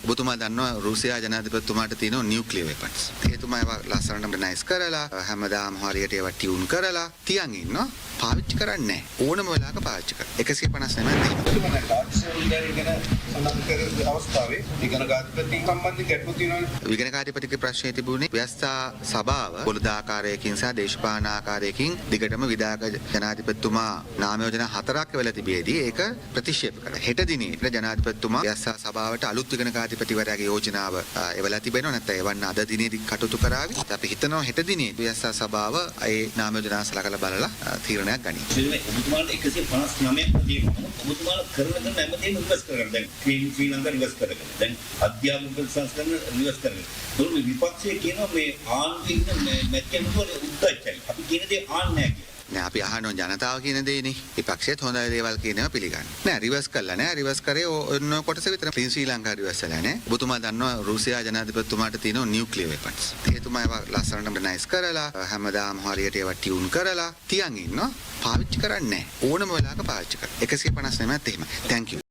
ඔබතුමා දන්නවා රුසියා ජනාධිපතිතුමාට තියෙන නියුක්ලියර් වෙපන්ස්. එතුමා ඒවා ලස්සනට නයිස් කරලා හැමදාම හරියට ඒවා ටියුන් කරලා තියන් ඉන්නවා. පාවිච්චි කරන්නේ නැහැ. ඕනම වෙලාවක පාවිච්චි කරනවා. 150 නෙමෙයි. විගණකාධිපති ප්‍රශ්නේ තිබුණේ ව්‍යවස්ථා සභාව පොළොදාකාරයකින් සහ දේශපාලන ආකාරයකින් දිගටම විධායක ජනාධිපතිතුමා නාම යෝජනා 4ක් වෙලා තිබියදී ඒක ප්‍රතික්ෂේප කළා. හෙට දිනේ ජනාධිපතිතුමා ව්‍යවස්ථා සභාවට අලුත් විගණකාධිපතිවරයාගේ යෝජනාව එවලා තිබෙනවා. නැත්නම් එවන්න අද දිනේදී කටයුතු කරાવી. අපි හිතනවා හෙට දිනේ ව්‍යවස්ථා සභාව ඒ නාම යෝජනා සලකලා බලලා තීරණයක් ගනී. ඔබතුමාට 159ක් තියෙනවා. ඔබතුමාලා කරන හැමදේම ඉන්වෙස්ට් කරගන්න. දැන් ශ්‍රී ලංකාව ඉන්වෙස්ට් කරගන්න. දැන් අධ්‍යාපන සංස්කරණ ඉන්වෙස්ට් කරගන්න. ඒක විපක්ෂයේ කියනවා මේ ආන්තිම මැච්චෙන්වල උද්දච්චයි. අපි කියන දේ ආන්නේ නැහැ. නෑ අපි අහනවා ජනතාව කියන දේනේ. විපක්ෂයත් හොඳ දේවල් කියනවා පිළිගන්න. නෑ රිවර්ස් කළා නෑ. රිවර්ස් කරේ ඔන්න කොටස විතර. ශ්‍රී ලංකා රිවර්ස් වෙලා නෑ. ඔබතුමා දන්නවා රුසියා ජනාධිපතිතුමාට තියෙන නියුක්ලියර් වෙපන්ස්. එතුමා ඒවා ලස්සනට නයිස් කරලා හැමදාම හරියට ඒවා ටියුන් කරලා තියන් ඉන්නවා. පාවිච්චි කරන්නේ නැහැ. ඕනම වෙලාවක පාවිච්චි කරනවා. 150 නෙමෙයි එහෙම. Thank you.